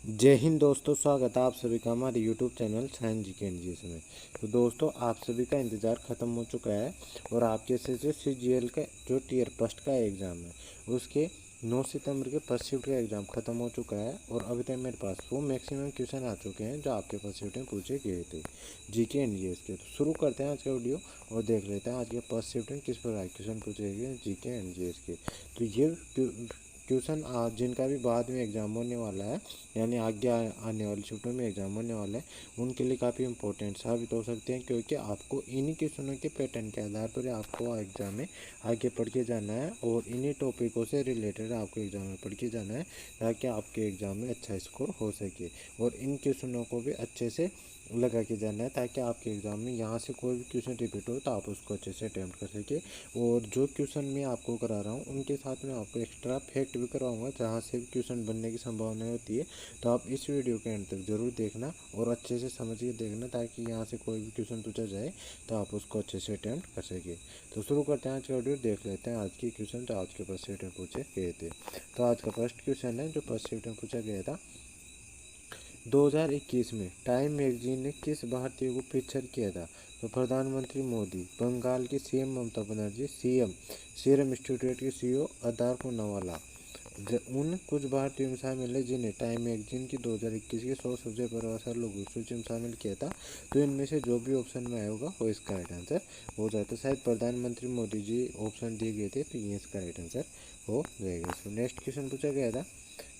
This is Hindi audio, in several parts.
जय हिंद दोस्तों, स्वागत है आप सभी का हमारे यूट्यूब चैनल साइंस जी के एनजीएस में। तो दोस्तों, आप सभी का इंतज़ार ख़त्म हो चुका है और आपके से जो सीजीएल का जो टीयर फर्स्ट का एग्ज़ाम है उसके 9 सितंबर के फर्स्ट शिफ्ट का एग्ज़ाम ख़त्म हो चुका है। और अभी तक मेरे पास वो मैक्सिमम क्वेश्चन आ चुके हैं जो आपके फर्स्ट शिफ्ट में पूछे गए थे जी के एनजीएस के। तो शुरू करते हैं आज का वीडियो और देख लेते हैं आज के फर्स्ट शिफ्ट में किस प्रकार क्वेश्चन पूछे गए जी के एनजीएस के। तो ये ट्यूशन आज जिनका भी बाद में एग्ज़ाम होने वाला है, यानी आगे आने वाली शिफ्टों में एग्ज़ाम होने वाला है, उनके लिए काफ़ी इंपॉर्टेंट साबित हो सकते हैं, क्योंकि आपको इन्हीं क्वेश्चनों के पैटर्न के आधार पर आपको एग्ज़ाम में आगे पढ़ के जाना है और इन्हीं टॉपिकों से रिलेटेड आपको एग्ज़ाम में पढ़ के जाना है ताकि आपके एग्ज़ाम में अच्छा स्कोर हो सके। और इन क्वेश्चनों को भी अच्छे से लगा के जाना है ताकि आपके एग्ज़ाम में यहाँ से कोई भी क्वेश्चन रिपीट हो तो आप उसको अच्छे से अटैम्प्ट कर सके। और जो क्वेश्चन मैं आपको करा रहा हूँ उनके साथ में आपको एक्स्ट्रा फैक्ट भी करवाऊँगा जहाँ से भी क्वेश्चन बनने की संभावना होती है। तो आप इस वीडियो के अंत तक ज़रूर देखना और अच्छे से समझ के देखना ताकि यहाँ से कोई भी क्वेश्चन पूछा जाए तो आप उसको अच्छे से अटैम्प्ट कर सके। तो शुरू करते हैं आज का वीडियो, देख लेते हैं आज की क्वेश्चन जो आज के फर्स्ट शिफ्ट में पूछे गए थे। तो आज का फर्स्ट क्वेश्चन है जो फर्स्ट शिफ्ट में पूछा गया था, 2021 में टाइम मैगजीन ने किस भारतीय को फीचर किया था? तो प्रधानमंत्री मोदी, बंगाल की CM Mamata Banerjee, CM, serum institute के सीईओ अदार पूनावाला। उन कुछ भारतीयों में शामिल है जिन्हें टाइम मैगजीन की 2021 के 100 सबसे प्रभावशाली लोगों की सूची में शामिल किया था। तो इनमें से जो भी ऑप्शन में आया होगा वो इसका राइट आंसर हो जाता है। शायद प्रधानमंत्री मोदी जी ऑप्शन दिए गए थे तो ये इसका राइट आंसर हो जाएगा। इसमें नेक्स्ट क्वेश्चन पूछा गया था,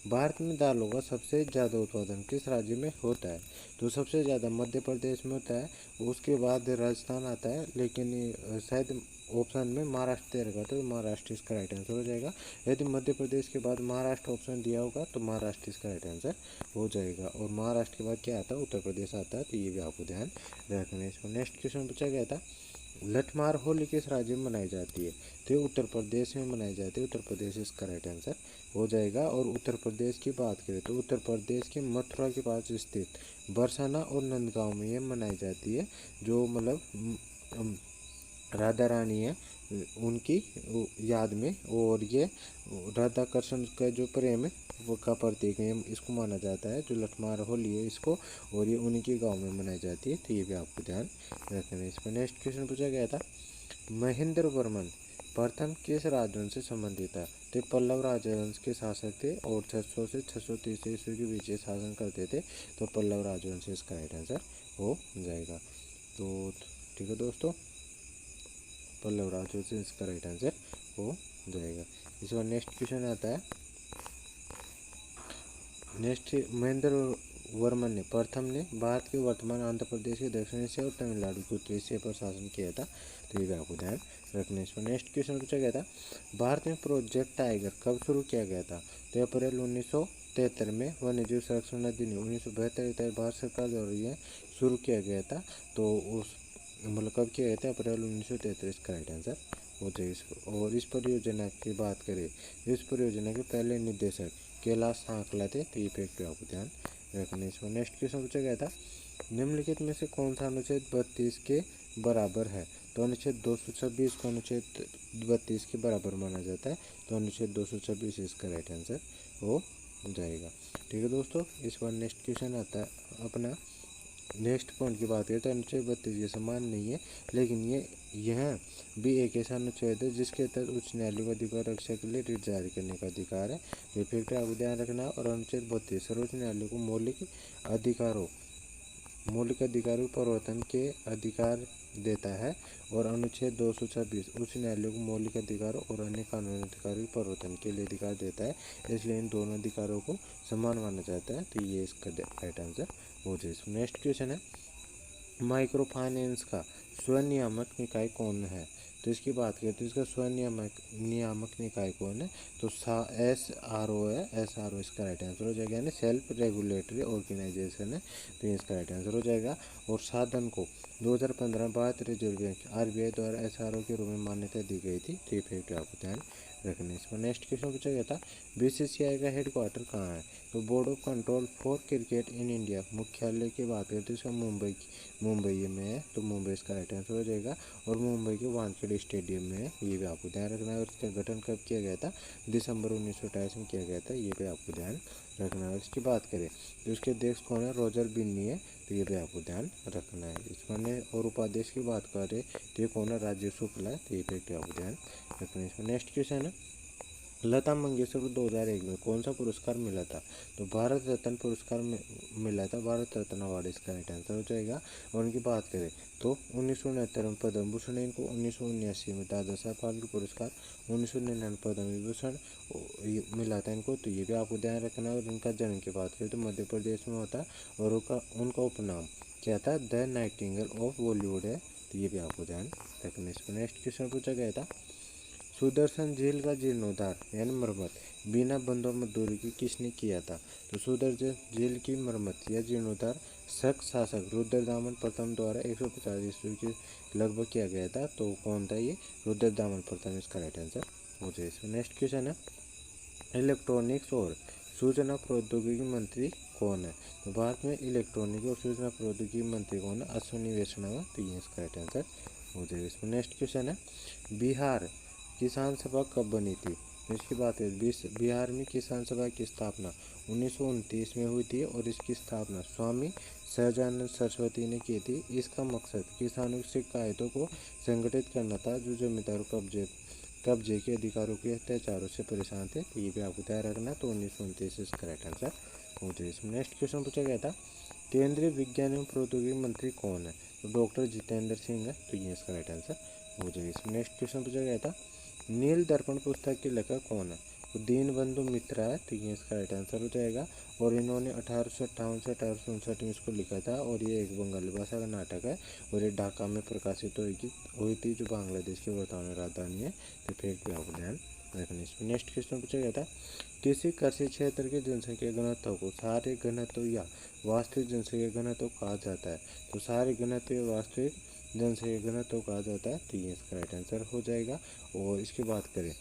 भारत में दालों का सबसे ज़्यादा उत्पादन किस राज्य में होता है? तो सबसे ज़्यादा मध्य प्रदेश में होता है, उसके बाद राजस्थान आता है, लेकिन शायद ऑप्शन में महाराष्ट्र दे रखा तो महाराष्ट्र इसका राइट आंसर हो जाएगा। यदि मध्य प्रदेश के बाद महाराष्ट्र ऑप्शन दिया होगा तो महाराष्ट्र इसका राइट आंसर हो जाएगा। और महाराष्ट्र के बाद क्या आता है? उत्तर प्रदेश आता है। तो ये भी आपको ध्यान रखना है। इसको नेक्स्ट क्वेश्चन पूछा गया था, लठमार होली किस राज्य में मनाई जाती है? तो ये उत्तर प्रदेश में मनाई जाती है। उत्तर प्रदेश इसका राइट आंसर हो जाएगा। और उत्तर प्रदेश की बात करें तो उत्तर प्रदेश के मथुरा के पास स्थित बरसाना और नंदगांव में ये मनाई जाती है, जो मतलब राधा रानी है उनकी याद में। और ये राधा कृष्ण का जो प्रेम है वो का प्रतीक है, इसको माना जाता है जो लठमार होली है इसको, और ये उन्हीं के गांव में मनाई जाती है। तो ये भी आपको ध्यान रखना है। इस पर नेक्स्ट क्वेश्चन पूछा गया था, महेंद्र वर्मन प्रथम किस राजवंश से संबंधित था? तो पल्लव राजवंश के शासक थे और 600 से 630 ईस्वी के बीच शासन करते थे। तो पल्लव राजवंश इसका राइट आंसर हो जाएगा। तो ठीक है दोस्तों, पल्लव राजवंश इसका राइट आंसर हो जाएगा। इस बार नेक्स्ट क्वेश्चन आता है, नेक्स्ट महेंद्र वर्मन ने प्रथम ने भारत के वर्तमान आंध्र प्रदेश के दक्षिण हिस्से और तमिलनाडु के उत्तरी हिस्से पर शासन किया था। तो ये भी आपको ध्यान रखने। इस पर नेक्स्ट क्वेश्चन पूछा गया था, भारत में प्रोजेक्ट टाइगर कब शुरू किया गया था? तो अप्रैल 1973 में वन्यजीव संरक्षण अधिनियम 1972 के तहत भारत सरकार द्वारा यह शुरू किया गया था। तो उस मतलब कब किया गया था? अप्रैल 1933 का राइट आंसर हो जाएगा। और इस परियोजना की बात करें, इस परियोजना के पहले निदेशक कैलाश सांकला थे। तो ये फैक्ट आपको ध्यान रखना। इसमें नेक्स्ट क्वेश्चन पूछा गया था, निम्नलिखित में से कौन सा अनुच्छेद 32 के बराबर है? तो अनुच्छेद 226 को अनुच्छेद 32 के बराबर माना जाता है। तो अनुच्छेद 226 इसका राइट आंसर हो जाएगा। ठीक है दोस्तों, इस बार नेक्स्ट क्वेश्चन आता है अपना नेक्स्ट पॉइंट की बात करें तो अनुच्छेद 32 ये समान नहीं है, लेकिन यह भी एक ऐसा अनुच्छेद है जिसके तहत उच्च न्यायालय को अधिकार रक्षा के लिए रिट जारी करने का अधिकार है। ये फैक्टर आपको ध्यान रखना है। और अनुच्छेद 32 सर्वोच्च न्यायालय को मौलिक अधिकारों के प्रवर्तन के अधिकार देता है। और अनुच्छेद 226 उच्च न्यायालय को मौलिक अधिकारों और अन्य कानूनी अधिकारों के प्रवर्तन के लिए अधिकार देता है, इसलिए इन दोनों अधिकारों को समान माना जाता है। तो ये इसका राइट आंसर हो जाए। नेक्स्ट क्वेश्चन है, माइक्रो फाइनेंस का स्वनियामक निकाय कौन है? तो इसकी बात करें तो इसका नियामक निकाय कौन है? तो SRO है। SRO इसका राइट आंसर हो जाएगा, यानी सेल्फ रेगुलेटरी ऑर्गेनाइजेशन है। तो ये इसका राइट आंसर हो जाएगा। और साधन को 2015 भारतीय रिजर्व बैंक RBI द्वारा SRO के रूप में मान्यता दी गई थी। तो ये फैक्ट आपको ध्यान रखने। इसमें नेक्स्ट क्वेश्चन पूछा गया था, BCCI का हेडक्वार्टर कहाँ है? तो board of control for cricket in India मुख्यालय की बात करें तो इसका मुंबई में है। तो मुंबई इसका राइट आंसर हो जाएगा। और मुंबई के वानखेड़े स्टेडियम में है। ये भी आपको ध्यान रखना है। और इसका गठन कब किया गया था? दिसंबर 1928 में किया गया था। ये भी आपको ध्यान रखना है। इसकी बात करें तो इसके अध्यक्ष कौन है, रॉजर बिन्नी है, तो ये भी आपको ध्यान रखना है। इसमें और उपाध्यक्ष की बात करें तो ये कौन है, राजीव शुक्ला है, तो ये भी आपको ध्यान रखना है। इसमें नेक्स्ट क्वेश्चन है, लता मंगेशकर को 2001 में कौन सा पुरस्कार मिला था, तो भारत रत्न पुरस्कार मिला था, भारत रत्न अवार्ड इसका राइट आंसर हो जाएगा। और उनकी बात करें तो 1969 में पद्म भूषण इनको, 1979 में दादा साहब फाल्के पुरस्कार, 1999 पद्म विभूषण मिला था इनको, तो ये भी आपको ध्यान रखना है। और इनका जन्म की बात करें तो मध्य प्रदेश में होता है और उनका उपनाम क्या था, द नाइटिंगेल ऑफ बॉलीवुड है, तो ये भी आपको ध्यान रखना है। इसमें नेक्स्ट क्वेश्चन पूछा गया था, सुदर्शन झील का जीर्णोद्धार यानी मरम्मत बिना बंदों मजदूरी की किसने किया था, तो सुदर्शन झील की मरम्मत या जीर्णोद्धार शक शासक रुद्रदामन प्रथम द्वारा 150 ईस्वी के लगभग किया गया था, तो कौन था ये, रुद्रदामन प्रथम इसका राइट आंसर हो जाए। इसमें नेक्स्ट क्वेश्चन है, इलेक्ट्रॉनिक्स और सूचना प्रौद्योगिकी मंत्री कौन है, तो भारत में इलेक्ट्रॉनिक और सूचना प्रौद्योगिकी मंत्री कौन है, अश्विनी वैष्णव, तो ये इसका राइट आंसर हो जाएगा। इसमें नेक्स्ट क्वेश्चन है, बिहार किसान सभा कब बनी थी, तो इसकी बात है बिहार में किसान सभा की स्थापना 1929 में हुई थी और इसकी स्थापना स्वामी सहजानंद सरस्वती ने की थी। इसका मकसद किसानों की शिकायतों को संगठित करना था जो जमींदारों कब्जे के अधिकारों के अत्याचारों से परेशान थे, तो ये भी आपको तैयार रखना, तो 1929 इसका राइट आंसर हो जाए। इसमें नेक्स्ट क्वेश्चन पूछा गया था, केंद्रीय विज्ञान एवं प्रौद्योगिकी मंत्री कौन है, तो डॉक्टर जितेंद्र सिंह है, तो ये इसका राइट आंसर हो जाएगा। इसमें नेक्स्ट क्वेश्चन पूछा गया था, नील दर्पण पुस्तक के लेखक कौन है, तो दीनबंधु मित्रा है, तो ये इसका राइट आंसर हो जाएगा। और इन्होंने 1858 से 1859 में इसको लिखा था और ये एक बंगाली भाषा का नाटक है और ये ढाका में प्रकाशित हुई थी जो बांग्लादेश की वर्तमान राजधानी है, तो फिर भी आपको ध्यान रखना। इसमें नेक्स्ट क्वेश्चन पूछा गया था, किसी कृषि क्षेत्र के जनसंख्या घनत्व को सारे घनत्व या वास्तविक जनसंख्या घनत्व कहा जाता है, तो सारे घनत्व या वास्तविक जनसंख्या घनत्व कहा जाता है, तो ये इसका राइट आंसर हो जाएगा। और इसकी बात करें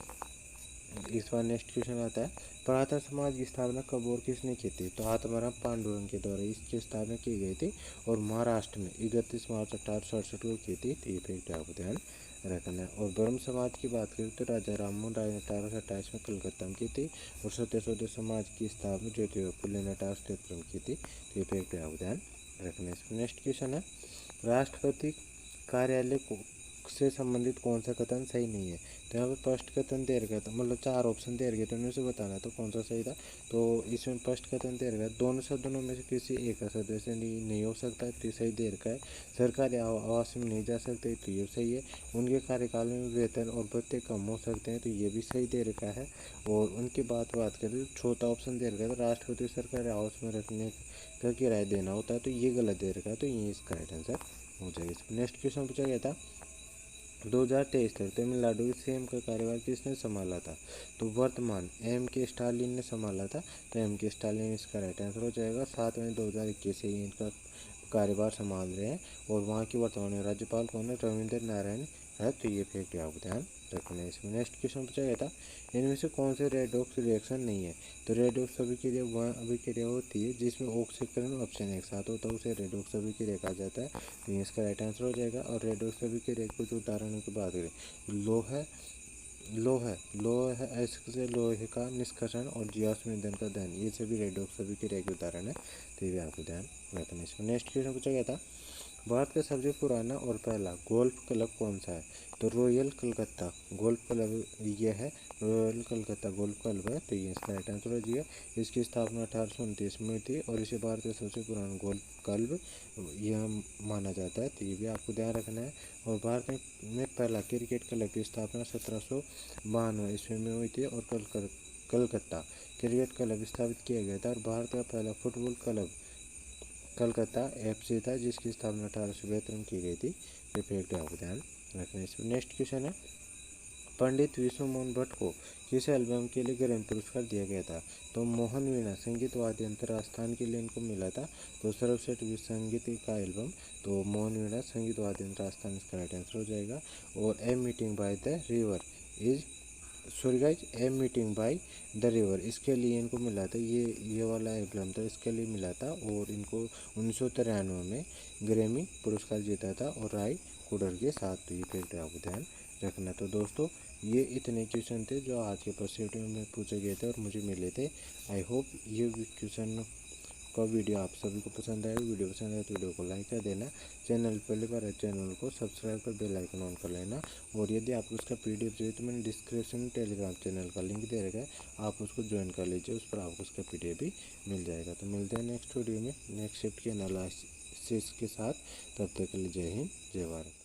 इस बार नेक्स्ट क्वेश्चन आता है, प्रार्थना समाज की स्थापना कब और किसने की थी, तो आत्माराम पांडुरंग के द्वारा इसकी स्थापना की गई थी और महाराष्ट्र में 31 मार्च 1867 को की थी, तो ये फैक्ट आपको ध्यान रखना है। और ब्रह्म समाज की बात करें तो राजा राममोहन राय ने 1828 में कलकत्ता में की थी और सत्यशोधक समाज की स्थापना ज्योतिबा फुले ने 1873 में की थी, तो ये फैक्ट आपको ध्यान रखना है। नेक्स्ट क्वेश्चन है, राष्ट्रपति कार्यालय से संबंधित कौन सा कथन सही नहीं है, तो यहाँ पे फर्स्ट कथन दे रखा था, मतलब 4 ऑप्शन दे रखे थे उनमें से बताना तो कौन सा सही था, तो इसमें फर्स्ट कथन दे रखा है, दोनों सदनों में से किसी एक का सदस्य नहीं हो सकता, तो सही दे रखा है। सरकारी आवास में नहीं जा सकते, तो ये सही है। उनके कार्यकाल में वेतन और भत्ते कम हो सकते हैं, तो ये भी सही दे रखा है। और उनकी बात करें तो चौथा ऑप्शन दे रखा है, तो राष्ट्रपति सरकारी आवास में रखने का किराया देना होता है, तो ये गलत दे रखा है, तो ये इसका राइट आंसर हो जाएगा। नेक्स्ट क्वेश्चन पूछा गया था, 2023 तक तमिलनाडु की सीएम का कार्यभार किसने संभाला था, तो वर्तमान के स्टालिन ने संभाला था, तो के स्टालिन इसका राइट आंसर हो जाएगा। 7 मई 2021 से ही इनका कार्यभार संभाल रहे हैं और वहाँ की वर्तमान राज्यपाल कौन है, रविंद्र नारायण है, तो ये फैक्ट आपको ध्यान रखना है। इसमें नेक्स्ट क्वेश्चन पूछा गया था, इनमें से कौन से रेडॉक्स रिएक्शन नहीं है, तो रेडॉक्स अभिक्रिया वह अभिक्रिया होती है जिसमें ऑक्सीकरण ऑप्शन एक साथ होता है, उसे रेडॉक्स अभिक्रिया कहा जाता है, तो ये इसका राइट आंसर हो जाएगा। और रेडॉक्स अभिक्रिया कुछ उदाहरणों की बात करें, लोह ऐसे लोहे का निष्कर्षण और जीवाश्म ईंधन का दहन, ये सभी रेडॉक्स अभिक्रिया के उदाहरण है, तो ये भी आपको ध्यान रखना है। इसमें नेक्स्ट क्वेश्चन पूछा गया था, भारत का सबसे पुराना और पहला गोल्फ क्लब कौन सा है, तो रॉयल कलकत्ता गोल्फ क्लब ये है, रॉयल कलकत्ता गोल्फ क्लब है, तो ये इसका राइट आंसर हो जाएगा। इसकी स्थापना 1829 में हुई थी और इसे भारत का सबसे पुराना गोल्फ क्लब यह माना जाता है, तो ये भी आपको ध्यान रखना है। और भारत में पहला क्रिकेट क्लब की स्थापना 1792 ईस्वी में हुई थी और कलकत्ता क्रिकेट क्लब स्थापित किया गया था। और भारत का पहला फुटबॉल क्लब कलकत्ता FC था जिसकी स्थापना 1872 में की गई थी, ये फैक्ट आपको ध्यान रखना है। इसमें नेक्स्ट क्वेश्चन है, पंडित विष्णु मोहन भट्ट को किस एल्बम के लिए ग्रैमी पुरस्कार दिया गया था, तो मोहन वीणा संगीत वाद्य यंत्र आस्थान के लिए इनको मिला था, तो सर्वश्रेष्ठ संगीत का एल्बम, तो मोहन वीणा संगीत वाद्य यंत्र आस्थान इसका राइट आंसर हो जाएगा। और a meeting by the river is a meeting by the river, इसके लिए इनको मिला था, ये वाला एल्बम था इसके लिए मिला था और इनको 1993 में ग्रैमी पुरस्कार जीता था और राय कुडर के साथ, तो ये फैक्ट आपको ध्यान रखना। तो दोस्तों ये इतने क्वेश्चन थे जो आज के फर्स्ट शिफ्ट में पूछे गए थे और मुझे मिले थे। आई होप ये क्वेश्चन का वीडियो आप सभी को पसंद आए। वीडियो पसंद आए तो वीडियो को लाइक कर देना। चैनल पहली बार है चैनल को सब्सक्राइब कर बेल आइकन ऑन कर लेना। और यदि आपको उसका पीडीएफ चाहिए तो मैंने डिस्क्रिप्शन में टेलीग्राम चैनल का लिंक दे रखा है, आप उसको ज्वाइन कर लीजिए, उस पर आपको उसका पीडीएफ भी मिल जाएगा। तो मिलते हैं नेक्स्ट वीडियो में नेक्स्ट शिफ्ट के एनालिसिस के साथ। तब तक के लिए जय हिंद जय भारत।